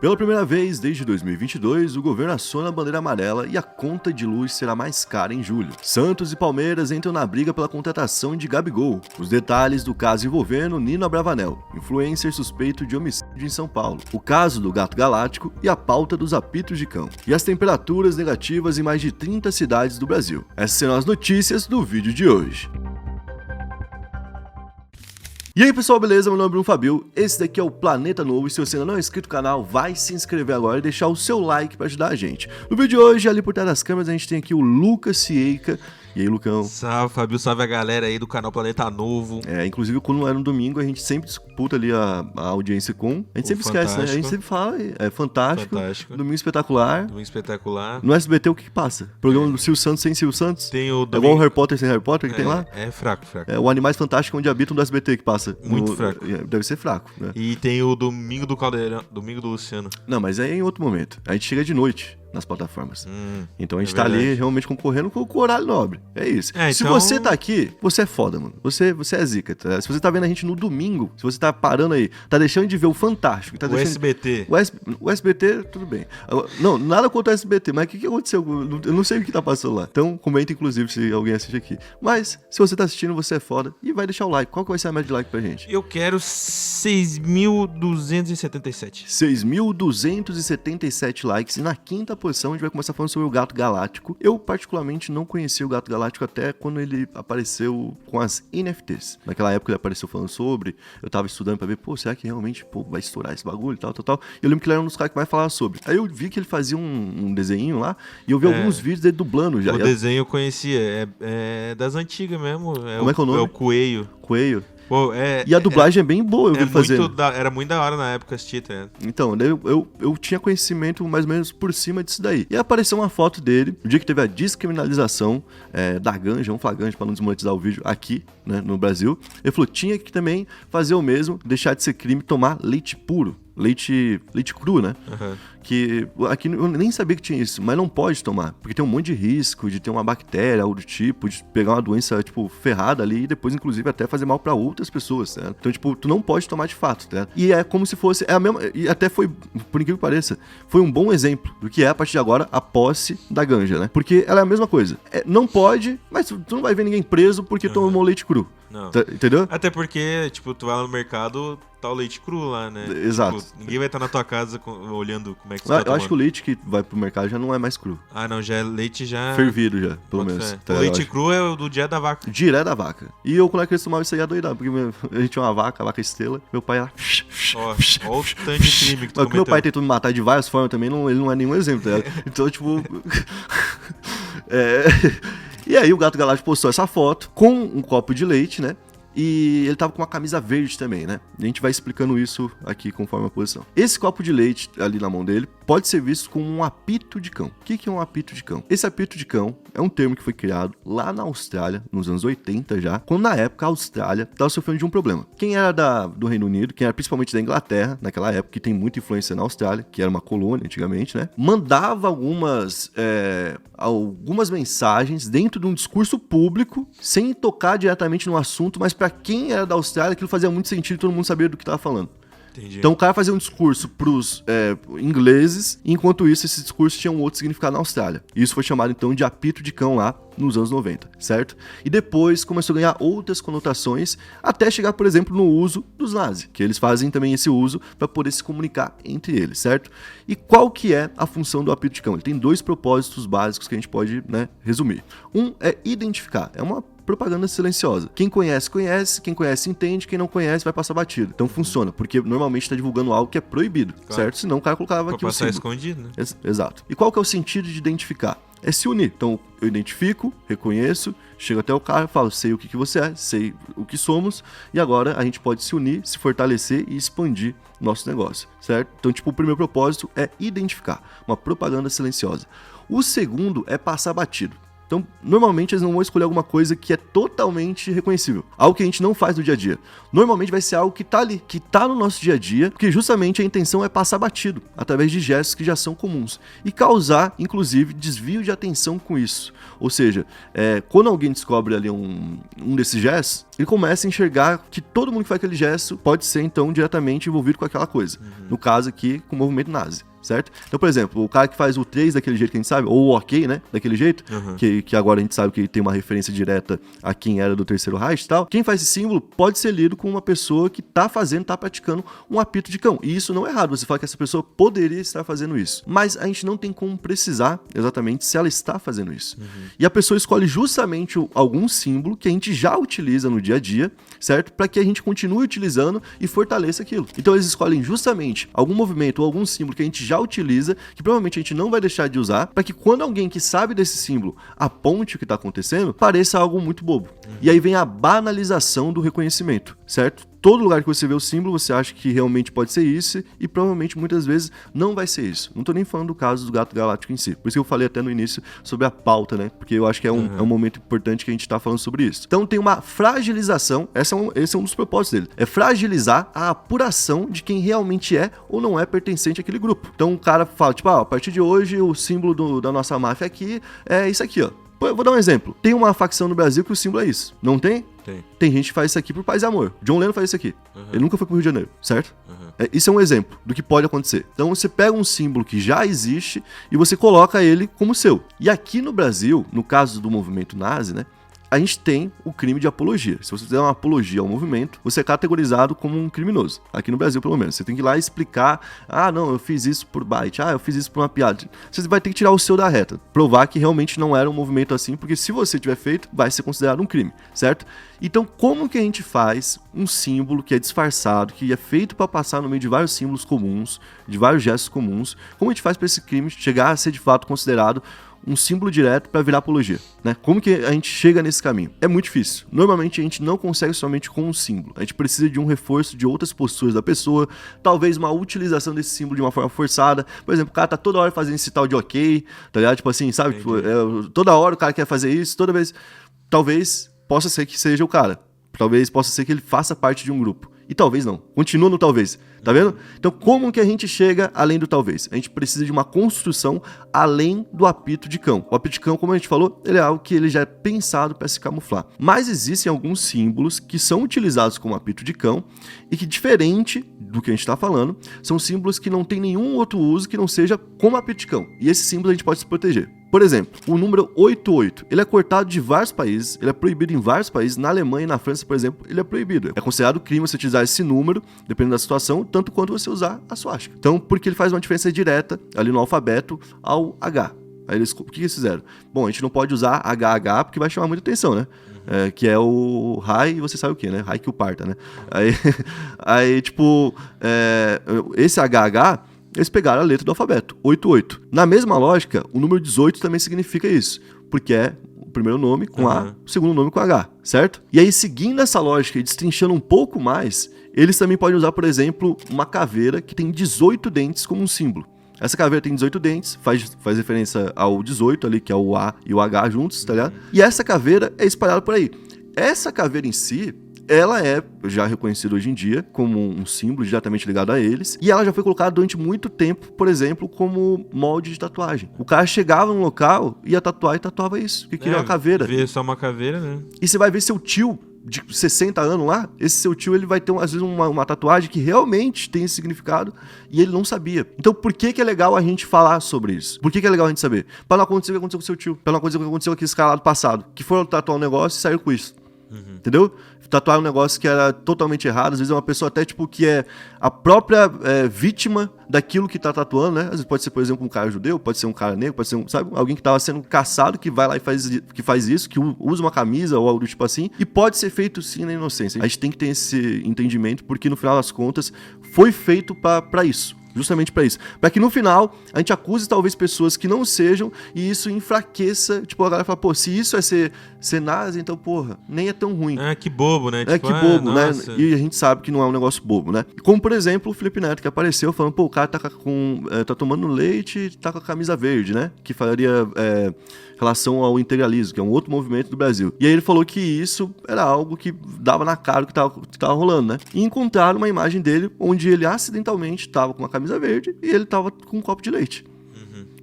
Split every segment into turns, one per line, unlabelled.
Pela primeira vez desde 2022, o governo aciona a bandeira amarela e a conta de luz será mais cara em julho. Santos e Palmeiras entram na briga pela contratação de Gabigol. Os detalhes do caso envolvendo Nino Abravanel, influencer suspeito de homicídio em São Paulo. O caso do gato galáctico e a pauta dos apitos de cão. E as temperaturas negativas em mais de 30 cidades do Brasil. Essas serão as notícias do vídeo de hoje. E aí pessoal, beleza? Meu nome é Bruno Fabio, esse daqui é o Planeta Novo e se você ainda não é inscrito no canal, vai se inscrever agora e deixar o seu like para ajudar a gente. No vídeo de hoje, ali por trás das câmeras, a gente tem aqui o Lucas Cieca. E aí, Lucão?
Salve, Fabio, salve a galera aí do canal Planeta Novo.
Inclusive quando é no domingo, a gente sempre disputa ali a audiência com... A gente sempre esquece, né? A gente sempre fala, Fantástico. Domingo Espetacular.
Domingo Espetacular.
No SBT, o que passa? Programa do Silvio Santos sem Silvio Santos?
Tem o
É igual o Harry Potter sem Harry Potter que tem lá?
É fraco.
É o Animais Fantásticos onde habitam do SBT que passa.
Muito fraco.
Deve ser fraco, né?
E tem o Domingo do Caldeirão, Domingo do Luciano.
Não, mas é em outro momento. A gente chega de noite nas plataformas. Então a gente tá
verdade.
ali realmente concorrendo com o horário nobre. É isso. Se
então...
você tá aqui, você é foda, mano. Você é zica. Tá? Se você tá vendo a gente no domingo, se você tá parando aí, tá deixando de ver o Fantástico. Tá
o SBT.
O SBT, tudo bem. Não, nada contra o SBT, mas o que aconteceu? Eu não sei o que tá passando lá. Então comenta, inclusive, se alguém assiste aqui. Mas, se você tá assistindo, você é foda. E vai deixar o like. Qual que vai ser a média de like pra gente?
Eu quero 6.277.
6.277 likes. E na quinta posição, a gente vai começar falando sobre o Gato Galáctico. Eu, particularmente, não conhecia o Gato Galáctico até quando ele apareceu com as NFTs. Naquela época ele apareceu falando sobre, eu tava estudando pra ver, será que realmente, vai estourar esse bagulho e tal. Eu lembro que ele era um dos caras que mais falava sobre. Aí eu vi que ele fazia um desenho lá, e eu vi alguns vídeos dele dublando já.
O desenho eu conhecia, é das antigas mesmo.
Como é que é o nome?
É o Coelho.
Coelho.
Pô,
e a dublagem é bem boa, eu vi ele fazendo.
Era muito da hora na época assistir, tá?
Então, eu tinha conhecimento mais ou menos por cima disso daí. E apareceu uma foto dele, no dia que teve a descriminalização da ganja, um flagrante pra não desmonetizar o vídeo aqui, né, no Brasil. Ele falou, tinha que também fazer o mesmo, deixar de ser crime, tomar leite puro. Leite cru, né? Que aqui eu nem sabia que tinha isso, mas não pode tomar, porque tem um monte de risco de ter uma bactéria, algo do tipo, de pegar uma doença, ferrada ali e depois, inclusive, até fazer mal pra outras pessoas, né? Então, tu não pode tomar de fato, né? E é como se fosse, a mesma, e até foi, por incrível que pareça, foi um bom exemplo do que é, a partir de agora, a posse da ganja, né? Porque ela é a mesma coisa. Não pode, mas tu não vai ver ninguém preso porque tomou leite cru.
Não.
Entendeu?
Até porque, tu vai lá no mercado, tá o leite cru lá, né?
Exato.
Ninguém vai estar na tua casa olhando como é que você tá tomando.
Eu acho que o leite que vai pro mercado já não é mais cru.
Ah, não, já é leite já...
fervido já, pelo menos.
O leite cru é o do dia da vaca.
Direto da vaca. E eu, quando era criança, tomava isso aí adoidado, porque a gente tinha uma vaca, a vaca estrela, meu pai era...
Ó o tanto de crime que tu cometeu.
Meu pai tentou me matar de várias formas também, ele não é nenhum exemplo, tá? Então, E aí o Gato Galáctico postou essa foto com um copo de leite, né? E ele tava com uma camisa verde também, né? E a gente vai explicando isso aqui conforme a posição. Esse copo de leite ali na mão dele pode ser visto como um apito de cão. O que é um apito de cão? Esse apito de cão é um termo que foi criado lá na Austrália, nos anos 80 já, quando na época a Austrália estava sofrendo de um problema. Quem era do Reino Unido, quem era principalmente da Inglaterra, naquela época, que tem muita influência na Austrália, que era uma colônia antigamente, né? Mandava algumas mensagens dentro de um discurso público, sem tocar diretamente no assunto, mas para quem era da Austrália, aquilo fazia muito sentido e todo mundo sabia do que estava falando.
Entendi.
Então o cara fazia um discurso pros ingleses, e enquanto isso esse discurso tinha um outro significado na Austrália. Isso foi chamado então de apito de cão lá nos anos 90, certo? E depois começou a ganhar outras conotações, até chegar, por exemplo, no uso dos nazis, que eles fazem também esse uso para poder se comunicar entre eles, certo? E qual que é a função do apito de cão? Ele tem dois propósitos básicos que a gente pode, resumir. Um é identificar, é uma propaganda silenciosa. Quem conhece, conhece. Quem conhece, entende. Quem não conhece, vai passar batido. Então funciona, porque normalmente tá divulgando algo que é proibido, certo? Senão o cara colocava aqui o símbolo.
Pra passar escondido, né?
Exato. E qual que é o sentido de identificar? É se unir. Então eu identifico, reconheço, chego até o cara, falo, sei o que você é, sei o que somos, e agora a gente pode se unir, se fortalecer e expandir nosso negócio, certo? Então, o primeiro propósito é identificar, uma propaganda silenciosa. O segundo é passar batido. Então, normalmente eles não vão escolher alguma coisa que é totalmente reconhecível. Algo que a gente não faz no dia a dia. Normalmente vai ser algo que tá ali, que tá no nosso dia a dia, porque justamente a intenção é passar batido, através de gestos que já são comuns. E causar, inclusive, desvio de atenção com isso. Ou seja, quando alguém descobre ali um desses gestos, ele começa a enxergar que todo mundo que faz aquele gesto pode ser, então, diretamente envolvido com aquela coisa. No caso aqui, com o movimento nazi. Certo? Então, por exemplo, o cara que faz o 3 daquele jeito que a gente sabe, ou o ok, né, daquele jeito, que agora a gente sabe que tem uma referência direta a quem era do Terceiro Reich e tal, quem faz esse símbolo pode ser lido como uma pessoa que tá praticando um apito de cão. E isso não é errado, você fala que essa pessoa poderia estar fazendo isso. Mas a gente não tem como precisar exatamente se ela está fazendo isso. E a pessoa escolhe justamente algum símbolo que a gente já utiliza no dia a dia, certo? Para que a gente continue utilizando e fortaleça aquilo. Então eles escolhem justamente algum movimento ou algum símbolo que a gente já utiliza, que provavelmente a gente não vai deixar de usar, para que quando alguém que sabe desse símbolo aponte o que está acontecendo, pareça algo muito bobo. E aí vem a banalização do reconhecimento, certo? Todo lugar que você vê o símbolo, você acha que realmente pode ser isso, e provavelmente muitas vezes não vai ser isso. Não tô nem falando do caso do gato galáctico em si. Por isso que eu falei até no início sobre a pauta, né? Porque eu acho que é um momento importante que a gente tá falando sobre isso. Então tem uma fragilização, esse é um dos propósitos dele. É fragilizar a apuração de quem realmente é ou não é pertencente àquele grupo. Então o cara fala, tipo, a partir de hoje o símbolo da nossa máfia aqui é isso aqui, ó. Eu vou dar um exemplo. Tem uma facção no Brasil que o símbolo é isso. Não tem? Tem gente que faz isso aqui por paz e amor. John Lennon faz isso aqui. Ele nunca foi pro Rio de Janeiro, certo? Isso é um exemplo do que pode acontecer. Então você pega um símbolo que já existe e você coloca ele como seu. E aqui no Brasil, no caso do movimento nazi, né? A gente tem o crime de apologia. Se você fizer uma apologia ao movimento, você é categorizado como um criminoso. Aqui no Brasil, pelo menos. Você tem que ir lá e explicar, não, eu fiz isso por bite, eu fiz isso por uma piada. Você vai ter que tirar o seu da reta. Provar que realmente não era um movimento assim, porque se você tiver feito, vai ser considerado um crime, certo? Então, como que a gente faz um símbolo que é disfarçado, que é feito para passar no meio de vários símbolos comuns, de vários gestos comuns, como a gente faz para esse crime chegar a ser de fato considerado um símbolo direto para virar apologia, né? Como que a gente chega nesse caminho? É muito difícil. Normalmente a gente não consegue somente com um símbolo. A gente precisa de um reforço de outras posturas da pessoa, talvez uma utilização desse símbolo de uma forma forçada. Por exemplo, o cara tá toda hora fazendo esse tal de ok, tá ligado? Tipo assim, sabe? Tipo, toda hora o cara quer fazer isso, toda vez. Talvez possa ser que seja o cara. Talvez possa ser que ele faça parte de um grupo. E talvez não. Continua no talvez. Tá vendo? Então, como que a gente chega além do talvez? A gente precisa de uma construção além do apito de cão. O apito de cão, como a gente falou, ele é algo que ele já é pensado para se camuflar. Mas existem alguns símbolos que são utilizados como apito de cão e que, diferente do que a gente está falando, são símbolos que não tem nenhum outro uso que não seja como apito de cão. E esses símbolos a gente pode se proteger. Por exemplo, o número 88, ele é cortado de vários países, ele é proibido em vários países. Na Alemanha e na França, por exemplo, ele é proibido. É considerado crime você utilizar esse número, dependendo da situação, tanto quanto você usar a swastika. Então, porque ele faz uma diferença direta ali no alfabeto ao H. Aí o que eles fizeram? Bom, a gente não pode usar HH porque vai chamar muita atenção, né? Que é o Rai, você sabe o que, né? Rai que o parta, né? Aí tipo, esse HH, eles pegaram a letra do alfabeto, 88. Na mesma lógica, o número 18 também significa isso, porque é o primeiro nome com A, o segundo nome com H, certo? E aí, seguindo essa lógica e destrinchando um pouco mais, eles também podem usar, por exemplo, uma caveira que tem 18 dentes como um símbolo. Essa caveira tem 18 dentes, faz referência ao 18 ali, que é o A e o H juntos, tá ligado? E essa caveira é espalhada por aí. Essa caveira em si, ela é já reconhecida hoje em dia como um símbolo diretamente ligado a eles, e ela já foi colocada durante muito tempo, por exemplo, como molde de tatuagem. O cara chegava num local, ia tatuar e tatuava isso, que queria uma caveira.
Vê só uma caveira, né?
E você vai ver seu tio de 60 anos lá, esse seu tio ele vai ter às vezes uma tatuagem que realmente tem esse significado e ele não sabia. Então por que é legal a gente falar sobre isso? Por que é legal a gente saber? Pra não acontecer o que aconteceu com seu tio, pra não acontecer o que aconteceu com aquele cara lá do passado, que foram tatuar um negócio e saíram com isso. Entendeu? Tatuar um negócio que era totalmente errado. Às vezes é uma pessoa até tipo que é a própria vítima daquilo que tá tatuando, né? Às vezes pode ser, por exemplo, um cara judeu, pode ser um cara negro, pode ser alguém que tava sendo caçado, que vai lá e faz isso, que usa uma camisa ou algo do tipo assim, e pode ser feito sim na inocência. A gente tem que ter esse entendimento, porque no final das contas foi feito pra isso. justamente pra isso. Pra que no final, a gente acuse talvez pessoas que não sejam e isso enfraqueça, tipo, a galera fala, pô, se isso é ser nazi, então, porra, nem é tão ruim.
Que bobo, né?
Que bobo, né? E a gente sabe que não é um negócio bobo, né? Como, por exemplo, o Felipe Neto, que apareceu falando, pô, o cara tá tomando leite e tá com a camisa verde, né? Que faria relação ao integralismo, que é um outro movimento do Brasil. E aí ele falou que isso era algo que dava na cara o que tava rolando, né? E encontraram uma imagem dele onde ele acidentalmente tava com uma camisa verde e ele tava com um copo de leite.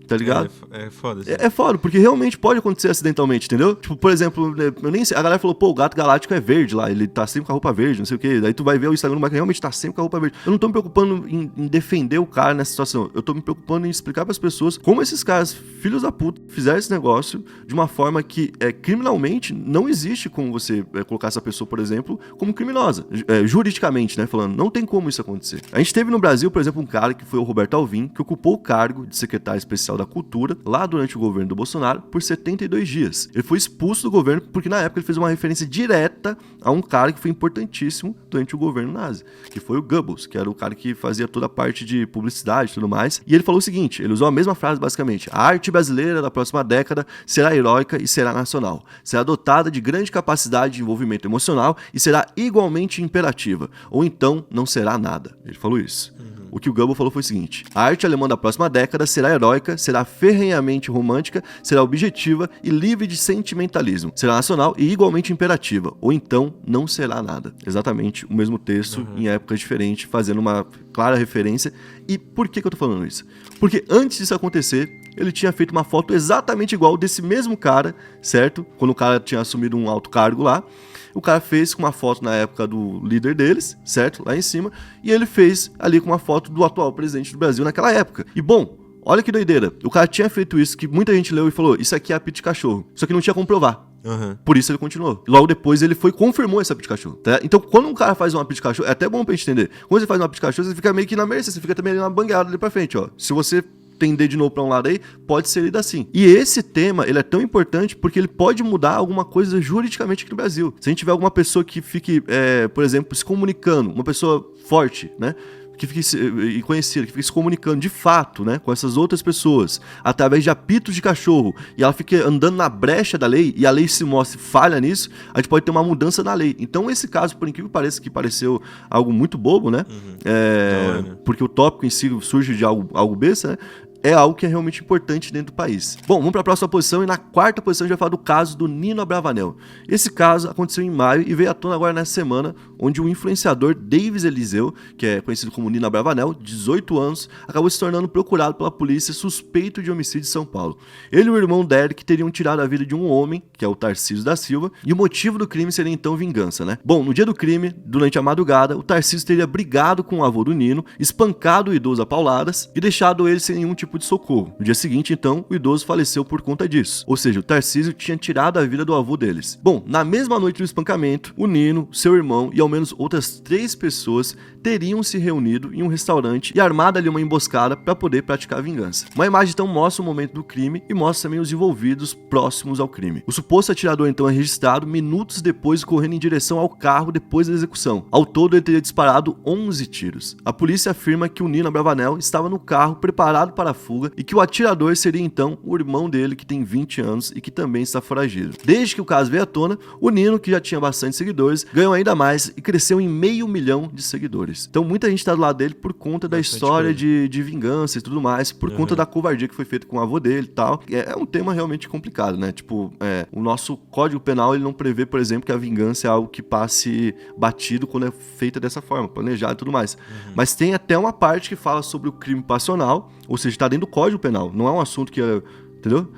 Tá ligado?
É foda. Assim.
É foda, porque realmente pode acontecer acidentalmente, entendeu? Tipo, por exemplo, eu nem sei, a galera falou, pô, o gato galáctico é verde lá, ele tá sempre com a roupa verde, não sei o quê. Daí tu vai ver o Instagram do Michael, realmente tá sempre com a roupa verde. Eu não tô me preocupando em defender o cara nessa situação. Eu tô me preocupando em explicar pras pessoas como esses caras, filhos da puta, fizeram esse negócio de uma forma que, criminalmente, não existe como você colocar essa pessoa, por exemplo, como criminosa. Juridicamente, né, falando, não tem como isso acontecer. A gente teve no Brasil, por exemplo, um cara que foi o Roberto Alvim, que ocupou o cargo de secretário especial da Cultura, lá durante o governo do Bolsonaro, por 72 dias. Ele foi expulso do governo porque na época ele fez uma referência direta a um cara que foi importantíssimo durante o governo nazi, que foi o Goebbels, que era o cara que fazia toda a parte de publicidade e tudo mais. E ele falou o seguinte, ele usou a mesma frase basicamente: a arte brasileira da próxima década será heróica e será nacional. Será dotada de grande capacidade de envolvimento emocional e será igualmente imperativa. Ou então não será nada. Ele falou isso. O que o Goebbels falou foi o seguinte: a arte alemã da próxima década será heróica, será ferrenhamente romântica, será objetiva e livre de sentimentalismo, será nacional e igualmente imperativa, ou então não será nada. Exatamente o mesmo texto em épocas diferentes, fazendo uma clara referência. E por que eu tô falando isso? Porque antes disso acontecer, ele tinha feito uma foto exatamente igual desse mesmo cara, certo? Quando o cara tinha assumido um alto cargo lá. O cara fez com uma foto na época do líder deles, certo? Lá em cima. E ele fez ali com uma foto do atual presidente do Brasil naquela época. E bom, olha que doideira. O cara tinha feito isso, que muita gente leu e falou, isso aqui é apito de cachorro. Só que não tinha como provar. Por isso ele continuou. Logo depois ele confirmou esse apito de cachorro, tá? Então quando um cara faz um apito de cachorro, é até bom pra gente entender. Quando você faz um apito de cachorro, você fica meio que na mercê, você fica também ali na bangueada ali pra frente, ó. Se você tender de novo pra um lado aí, pode ser lido assim. E esse tema, ele é tão importante porque ele pode mudar alguma coisa juridicamente aqui no Brasil. Se a gente tiver alguma pessoa que fique, por exemplo, se comunicando, uma pessoa forte, né? Que fique e conhecida, que fique se comunicando de fato, né, com essas outras pessoas, através de apitos de cachorro, e ela fica andando na brecha da lei, e a lei se mostra falha nisso, a gente pode ter uma mudança na lei. Então esse caso, por incrível que pareça, que pareceu algo muito bobo, né, porque o tópico em si surge de algo besta, né, é algo que é realmente importante dentro do país. Bom, vamos para a próxima posição, e na quarta posição a gente vai falar do caso do Nino Abravanel. Esse caso aconteceu em maio e veio à tona agora nessa semana, onde o influenciador Davis Eliseu, que é conhecido como Nino Abravanel, 18 anos, acabou se tornando procurado pela polícia suspeito de homicídio em São Paulo. Ele e o irmão Derek teriam tirado a vida de um homem, que é o Tarcísio da Silva, e o motivo do crime seria então vingança, né? Bom, no dia do crime, durante a madrugada, o Tarcísio teria brigado com o avô do Nino, espancado o idoso a pauladas e deixado ele sem nenhum tipo de socorro. No dia seguinte, então, o idoso faleceu por conta disso. Ou seja, o Tarcísio tinha tirado a vida do avô deles. Bom, na mesma noite do espancamento, o Nino, seu irmão e ao menos outras 3 pessoas teriam se reunido em um restaurante e armado ali uma emboscada para poder praticar a vingança. Uma imagem então mostra o momento do crime e mostra também os envolvidos próximos ao crime. O suposto atirador então é registrado minutos depois, correndo em direção ao carro depois da execução. Ao todo ele teria disparado 11 tiros. A polícia afirma que o Nino Abravanel estava no carro preparado para a fuga e que o atirador seria então o irmão dele, que tem 20 anos e que também está foragido. Desde que o caso veio à tona, o Nino, que já tinha bastante seguidores, ganhou ainda mais e cresceu em 500 mil de seguidores. Então muita gente está do lado dele por conta da história de vingança e tudo mais, por conta da covardia que foi feita com o avô dele e tal. É um tema realmente complicado, né? Tipo, o nosso Código Penal, ele não prevê, por exemplo, que a vingança é algo que passe batido quando é feita dessa forma, planejado e tudo mais. Mas tem até uma parte que fala sobre o crime passional, ou seja, está dentro do Código Penal, não é um assunto que entendeu?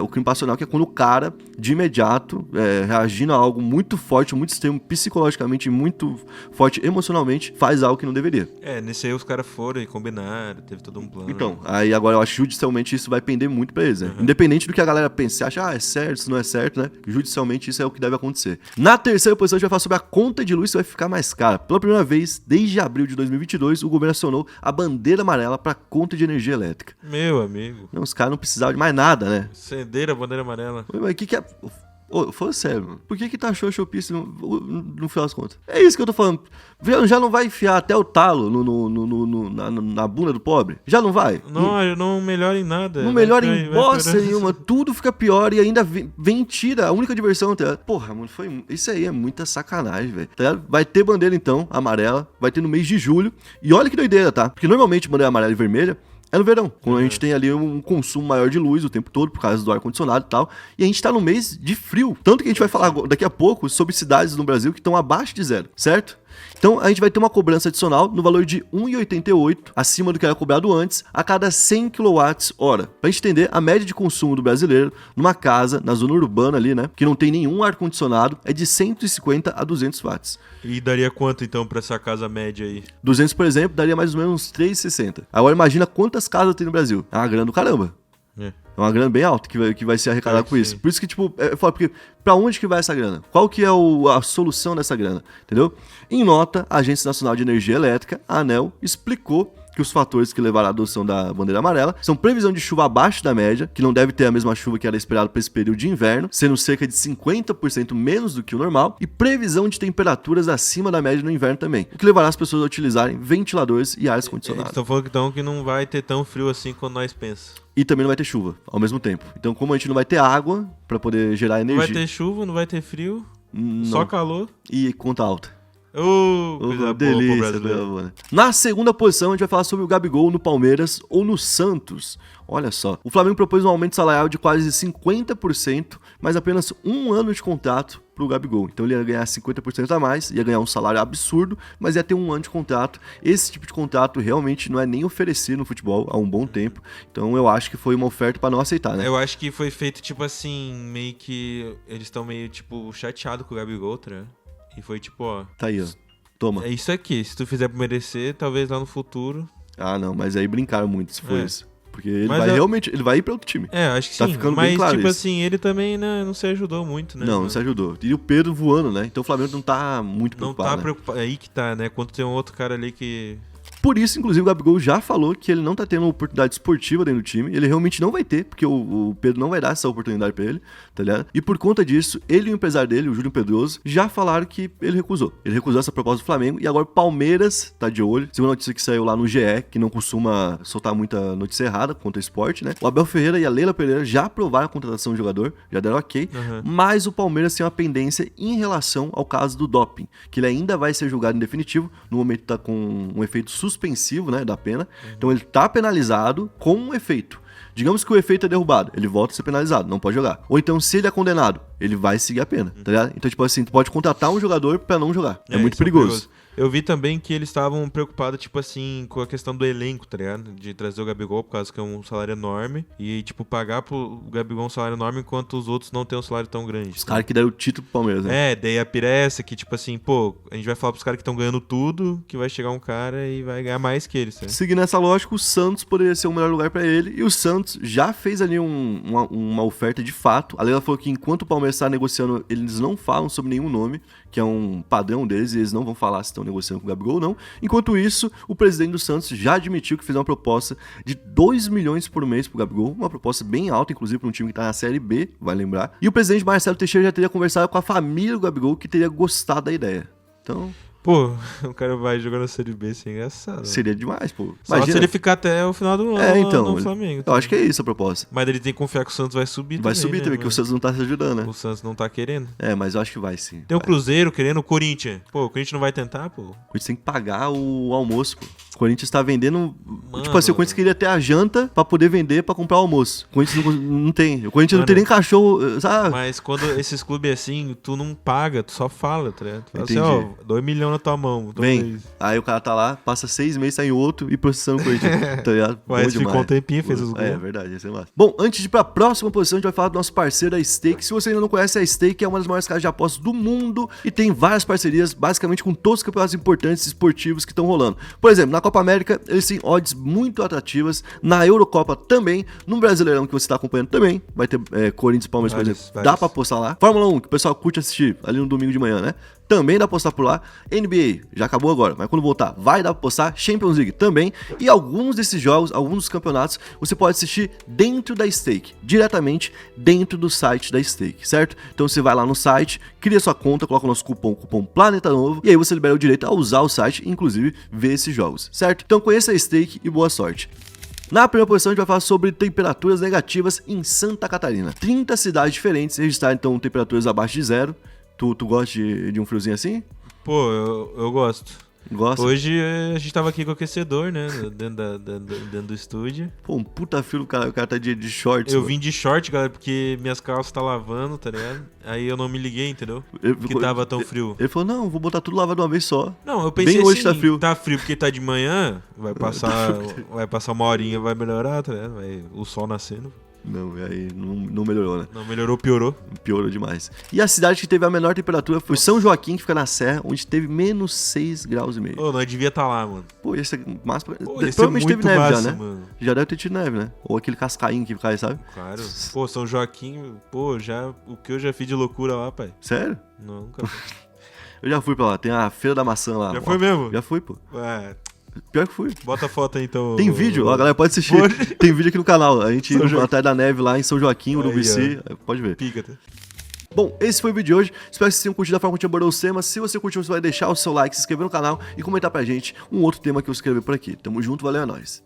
O crime passional, que é quando o cara, de imediato, reagindo a algo muito forte, muito extremo, psicologicamente, muito forte emocionalmente, faz algo que não deveria.
Nesse aí os caras foram e combinaram, teve todo um plano.
Então, aí agora eu acho que judicialmente isso vai pender muito pra eles, né? Independente do que a galera pense, acha, é certo, isso não é certo, né? Judicialmente isso é o que deve acontecer. Na terceira posição a gente vai falar sobre a conta de luz que vai ficar mais cara. Pela primeira vez, desde abril de 2022, o governo acionou a bandeira amarela pra conta de energia elétrica.
Meu amigo.
Não, os caras não precisavam de mais nada, né?
Acenderam a bandeira amarela.
Mas o que é... Ô, falando sério, mano. Por que taxou a Shopee no final das contas? É isso que eu tô falando. Já não vai enfiar até o talo na bunda do pobre? Já não vai?
Não melhora em nada.
Não melhora em bosta nenhuma. Tudo fica pior e ainda vem tira a única diversão, tá ligado? Porra, mano, isso aí é muita sacanagem, velho. Tá ligado? Vai ter bandeira, então, amarela. Vai ter no mês de julho. E olha que doideira, tá? Porque normalmente bandeira amarela e vermelha é no verão, quando a gente tem ali um consumo maior de luz o tempo todo, por causa do ar-condicionado e tal. E a gente tá no mês de frio. Tanto que a gente vai falar daqui a pouco sobre cidades no Brasil que estão abaixo de zero, certo? Então a gente vai ter uma cobrança adicional no valor de R$ 1,88, acima do que era cobrado antes, a cada 100 kWh. Pra gente entender, a média de consumo do brasileiro numa casa, na zona urbana ali, né, que não tem nenhum ar-condicionado, é de 150 a 200 watts.
E daria quanto então pra essa casa média aí?
200, por exemplo, daria mais ou menos uns 3,60. Agora imagina quantas casas tem no Brasil. É uma grana do caramba. É uma grana bem alta que vai ser arrecadada com isso. Por isso que, tipo, eu falo, porque pra onde que vai essa grana? Qual que é a solução dessa grana? Entendeu? Em nota, a Agência Nacional de Energia Elétrica, a ANEEL, explicou que os fatores que levaram à adoção da bandeira amarela são previsão de chuva abaixo da média, que não deve ter a mesma chuva que era esperado para esse período de inverno, sendo cerca de 50% menos do que o normal, e previsão de temperaturas acima da média no inverno também, o que levará as pessoas a utilizarem ventiladores e ares condicionados.
Estão falando então que não vai ter tão frio assim quando nós pensamos.
E também não vai ter chuva ao mesmo tempo. Então, como a gente não vai ter água para poder gerar energia...
Não vai ter chuva, não vai ter frio, só calor.
E conta alta.
Coisa
delícia, boa. Na segunda posição, a gente vai falar sobre o Gabigol no Palmeiras ou no Santos. Olha só, o Flamengo propôs um aumento salarial de quase 50%, mas apenas um ano de contrato pro Gabigol. Então ele ia ganhar 50% a mais, ia ganhar um salário absurdo, mas ia ter um ano de contrato. Esse tipo de contrato realmente não é nem oferecido no futebol há um bom tempo. Então eu acho que foi uma oferta pra não aceitar, né?
Eu acho que foi feito tipo assim, meio que eles estão meio tipo chateados com o Gabigol, tá ligado? E foi tipo, ó...
Tá aí, ó. Toma.
É isso aqui. Se tu fizer por merecer, talvez lá no futuro...
Ah, não. Mas aí brincaram muito se foi isso. Porque ele vai realmente... Ele vai ir pra outro time.
Acho que
tá
sim.
Ficando
mas,
bem claro
tipo
isso.
assim, ele também, né, não se ajudou muito, né?
Não se ajudou. E o Pedro voando, né? Então o Flamengo não tá muito preocupado.
Não tá preocupado. É aí que tá, né? Quando tem um outro cara ali que...
Por isso, inclusive, o Gabigol já falou que ele não tá tendo uma oportunidade esportiva dentro do time. Ele realmente não vai ter, porque o Pedro não vai dar essa oportunidade pra ele, tá ligado? E por conta disso, ele e o empresário dele, o Júlio Pedroso, já falaram que ele recusou. Ele recusou essa proposta do Flamengo e agora o Palmeiras tá de olho. Segunda notícia que saiu lá no GE, que não costuma soltar muita notícia errada contra o esporte, né? O Abel Ferreira e a Leila Pereira já aprovaram a contratação do jogador, já deram ok, mas o Palmeiras tem uma pendência em relação ao caso do doping, que ele ainda vai ser julgado em definitivo, no momento tá com um efeito suspensivo, né, da pena. Então ele tá penalizado com um efeito. Digamos que o efeito é derrubado, ele volta a ser penalizado, não pode jogar. Ou então, se ele é condenado, ele vai seguir a pena, tá ligado? Então, tipo assim, tu pode contratar um jogador pra não jogar. É muito perigoso.
Eu vi também que eles estavam preocupados, tipo assim, com a questão do elenco, tá ligado? De trazer o Gabigol, por causa que é um salário enorme. E, tipo, pagar pro Gabigol um salário enorme enquanto os outros não têm um salário tão grande.
Os caras que deram o título pro Palmeiras, né?
Daí a pira é essa, que, tipo assim, pô, a gente vai falar pros caras que estão ganhando tudo, que vai chegar um cara e vai ganhar mais que eles, sabe?
Seguindo essa lógica, o Santos poderia ser o melhor lugar pra ele. E o Santos já fez ali uma oferta de fato. A Leila falou que enquanto o Palmeiras tá negociando, eles não falam sobre nenhum nome, que é um padrão deles, e eles não vão falar se estão negociando com o Gabigol ou não. Enquanto isso, o presidente do Santos já admitiu que fez uma proposta de 2 milhões por mês pro Gabigol, uma proposta bem alta, inclusive, para um time que tá na Série B, vai lembrar. E o presidente Marcelo Teixeira já teria conversado com a família do Gabigol, que teria gostado da ideia. Então...
Pô, o cara vai jogar na Série B, isso é engraçado.
Seria demais, pô.
Só se ele ficar até o final do ano
então,
no Flamengo.
Eu acho que é isso a proposta.
Mas ele tem que confiar que o Santos vai subir também.
Vai subir
né,
também, porque o Santos não tá se ajudando, né?
O Santos não tá querendo.
Mas eu acho que vai sim.
Tem o Cruzeiro querendo, o Corinthians. Pô, o Corinthians não vai tentar, pô?
O Corinthians tem que pagar o almoço, pô. O Corinthians tá vendendo... tipo assim, o Corinthians queria ter a janta pra poder vender pra comprar o almoço. O Corinthians não tem. O Corinthians não tem nem cachorro, sabe?
Mas quando esses clubes assim, tu não paga, tu só fala, tá ligado? Tu fala
Entendi.
assim, ó, 2 milhões na tua mão.
Aí o cara tá lá, passa 6 meses, sai em outro e processando o Corinthians, tá ligado?
Mas ficou um tempinho, fez os gols.
É verdade, esse é massa. Bom, antes de ir pra próxima posição, a gente vai falar do nosso parceiro, a Stake. Se você ainda não conhece, a Stake é uma das maiores casas de apostas do mundo e tem várias parcerias, basicamente com todos os campeonatos importantes esportivos que estão rolando. Por exemplo, na Copa América, eles têm odds muito atrativas, na Eurocopa também, no Brasileirão que você tá acompanhando também, vai ter Corinthians e Palmeiras, por exemplo, dá pra apostar lá. Fórmula 1, que o pessoal curte assistir ali no domingo de manhã, né? também dá pra postar por lá. NBA, já acabou agora, mas quando voltar, vai dar pra postar. Champions League também. E alguns desses jogos, alguns dos campeonatos, você pode assistir dentro da Stake, diretamente dentro do site da Stake, certo? Então você vai lá no site, cria sua conta, coloca o nosso cupom Planeta Novo, e aí você libera o direito a usar o site, inclusive ver esses jogos, certo? Então conheça a Stake e boa sorte. Na primeira posição a gente vai falar sobre temperaturas negativas em Santa Catarina. 30 cidades diferentes registraram então temperaturas abaixo de zero. Tu gosta de um friozinho assim?
Pô, eu gosto.
Gosta?
Hoje a gente tava aqui com o aquecedor, né? Dentro do estúdio.
Pô, um puta frio, o cara tá de shorts.
Eu
mano.
vim de short, galera, porque minhas calças tá lavando, tá ligado? Aí eu não me liguei, entendeu?
Ele
Que
ficou-
tava tão frio.
Ele falou, não, vou botar tudo lavado de uma vez só.
Não, eu pensei
Bem hoje
assim,
tá frio.
porque tá de manhã, vai passar uma horinha, vai melhorar, tá ligado? O sol nascendo.
Não, e aí não melhorou, né?
Não melhorou, piorou.
Piorou demais. E a cidade que teve a menor temperatura foi São Joaquim, que fica na Serra, onde teve menos 6 graus e meio.
Ô, nós devia estar lá, mano.
Pô, ia ser massa.
Pô, ia ser
Provavelmente
muito
teve neve
massa,
já, né?
mano.
Já deve ter tido neve, né? Ou aquele cascainho que cai, sabe?
Claro. Pô, São Joaquim, pô, o que eu já fiz de loucura lá, pai.
Sério?
Não, nunca vi.
Eu já fui pra lá, tem a Feira da Maçã lá.
Já
ó.
foi mesmo?
Já fui, pô.
Ué,
Pior que fui.
bota a foto aí, então.
Tem vídeo, ó, a galera pode assistir.
Hoje-
Tem vídeo aqui no canal. A gente
São
indo
Joaquim.
atrás da neve lá em São Joaquim,
Aí,
Urubici. Pode ver.
Pica, tá?
Bom, esse foi o vídeo de hoje. Espero que vocês tenham curtido a forma que a gente abordou os temas. Se você curtiu, você vai deixar o seu like, se inscrever no canal e comentar pra gente um outro tema que eu escrever por aqui. Tamo junto, valeu, é nóis.